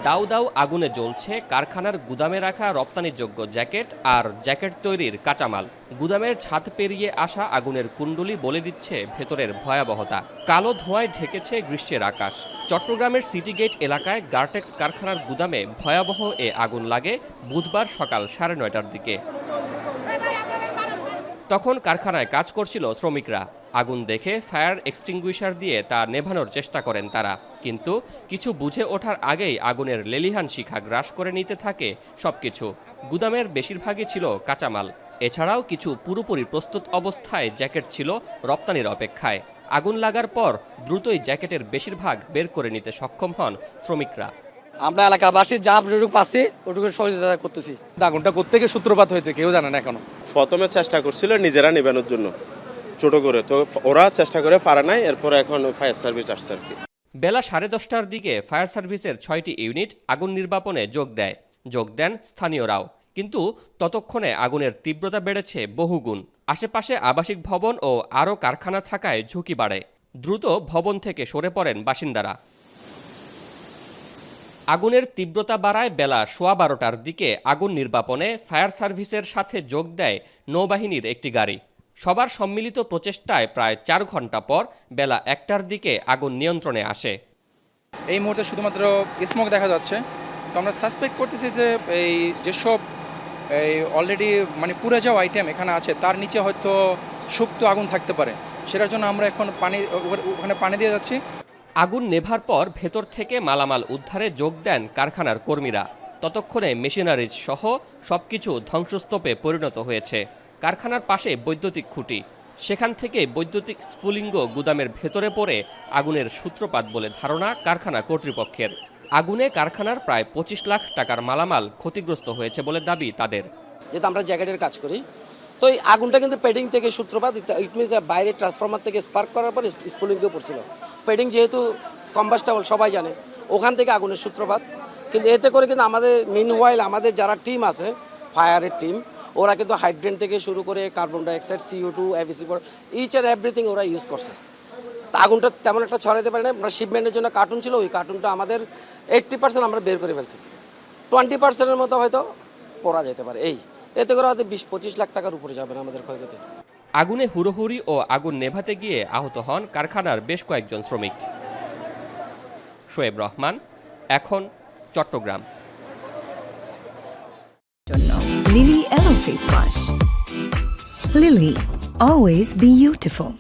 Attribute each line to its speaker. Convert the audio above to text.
Speaker 1: দাউ দাউ আগুনে জ্বলছে কারখানার গুদামে রাখা রপ্তানিযোগ্য জ্যাকেট আর জ্যাকেট তৈরির কাঁচামাল। গুদামের ছাদ পেরিয়ে আসা আগুনের কুণ্ডলি বলে দিচ্ছে ভেতরের ভয়াবহতা। কালো ধোঁয়ায় ঢেকেছে গ্রীষ্মের আকাশ। চট্টগ্রামের সিটি গেট এলাকায় গার্টেক্স কারখানার গুদামে ভয়াবহ এ আগুন লাগে বুধবার সকাল 9:30টার দিকে। তখন কারখানায় কাজ করছিল শ্রমিকরা। আগুন দেখে ফায়ার এক্সটিংগুইশার দিয়ে তা নেভানোর চেষ্টা করেন তারা, কিন্তু কিছু বুঝে ওঠার আগেই আগুনের লেলিহান শিখা গ্রাস করে নিতে থাকে সবকিছু। গুদামের বেশিরভাগই ছিল কাঁচামাল, এছাড়াও কিছু পুরোপুরি প্রস্তুত অবস্থায় জ্যাকেট ছিল রপ্তানির অপেক্ষায়। আগুন লাগার পর দ্রুতই জ্যাকেটের বেশিরভাগ বের করে নিতে সক্ষম হন শ্রমিকরা।
Speaker 2: আমরা এলাকাবাসী যা যেটুকু পাচ্ছি ওটুকু সহযোগিতা করতেছি।
Speaker 3: আগুনটা কোত্থেকে সূত্রপাত হয়েছে কেউ জানে না এখনো।
Speaker 4: প্রথমে চেষ্টা করছিল নিজেরা নিবানোর জন্য ছোট করে, তো ওরা চেষ্টা করে পারে নাই, এরপরে এখন ফায়ার সার্ভিস আসছে আর কি।
Speaker 1: বেলা 10:30টার দিকে ফায়ার সার্ভিসের 6টি ইউনিট আগুন নির্বাপনে যোগ দেন স্থানীয়রাও। কিন্তু ততক্ষণে আগুনের তীব্রতা বেড়েছে বহুগুণ। আশেপাশে আবাসিক ভবন ও আরও কারখানা থাকায় ঝুঁকি বাড়ে। দ্রুত ভবন থেকে সরে পড়েন বাসিন্দারা। আগুনের তীব্রতা বাড়ায় বেলা 12:15টার দিকে আগুন নির্বাপনে ফায়ার সার্ভিসের সাথে যোগ দেয় নৌবাহিনীর একটি গাড়ি। সবার সম্মিলিত প্রচেষ্টায় প্রায় 4 ঘন্টা পর বেলা 1টার দিকে আগুন নিয়ন্ত্রণে আসে।
Speaker 3: এই মুহূর্তে শুধুমাত্র স্মোক দেখা যাচ্ছে। তো আমরা সাসপেক্ট করতেছি যে যেসব অলরেডি পুড়ে যাওয়া আইটেম এখানে আছে তার নিচে হয়তো সুপ্ত আগুন থাকতে পারে। সেটার জন্য আমরা এখন ওখানে পানি দিয়ে যাচ্ছি।
Speaker 1: আগুন নেভার পর ভেতর থেকে মালামাল উদ্ধারে যোগ দেন কারখানার কর্মীরা। ততক্ষণে মেশিনারিজ সহ সবকিছু ধ্বংসস্তূপে পরিণত হয়েছে। কারখানার পাশে বৈদ্যুতিক খুঁটি, সেখান থেকে বৈদ্যুতিক স্ফুলিঙ্গ গুদামের ভেতরে পড়ে আগুনের সূত্রপাত বলে ধারণা কারখানা কর্তৃপক্ষের। আগুনে কারখানার প্রায় 25 লাখ টাকার মালামাল ক্ষতিগ্রস্ত হয়েছে বলে দাবি তাদের।
Speaker 2: যেহেতু আমরা জ্যাকেটের কাজ করি, তো এই আগুনটা কিন্তু পেডিং থেকে সূত্রপাত। ইট মিনস বাইরে ট্রান্সফরমার থেকে স্পার্ক করার পর স্ফুলিঙ্গ পড়ছিল। পেডিং যেহেতু কম্বাস্টেবল সবাই জানে, ওখান থেকে আগুনের সূত্রপাত। কিন্তু এতে করে কিন্তু আমাদের মিনওয়াইল আমাদের যারা টিম আছে ফায়ারের টিম, ওরা কিন্তু হাইড্রেন্ট থেকে শুরু করে carbon dioxide, CO2, FeC4 each and everything ওরা ইউজ করছে। তা আগুনটা তেমন একটা ছড়াতে পারে না। আমরা শিপমেন্টের জন্য কার্টুন ছিল, ওই কার্টুনটা আমাদের 80% আমরা বের করে ফেলছি। 20%-এর মতো হয়তো পড়া যেতে পারে। এতে করে হয়তো 20-25 লাখ টাকার উপরে যাবে না আমাদের ক্ষয়ক্ষতি।
Speaker 1: আগুনে হুড়োহুড়ি ও আগুন নেভাতে গিয়ে আহত হন কারখানার বেশ কয়েকজন শ্রমিক। শোয়েব রহমান, এখন, Chittagong.
Speaker 5: Lily Yellow Face Wash. Lily, always be beautiful.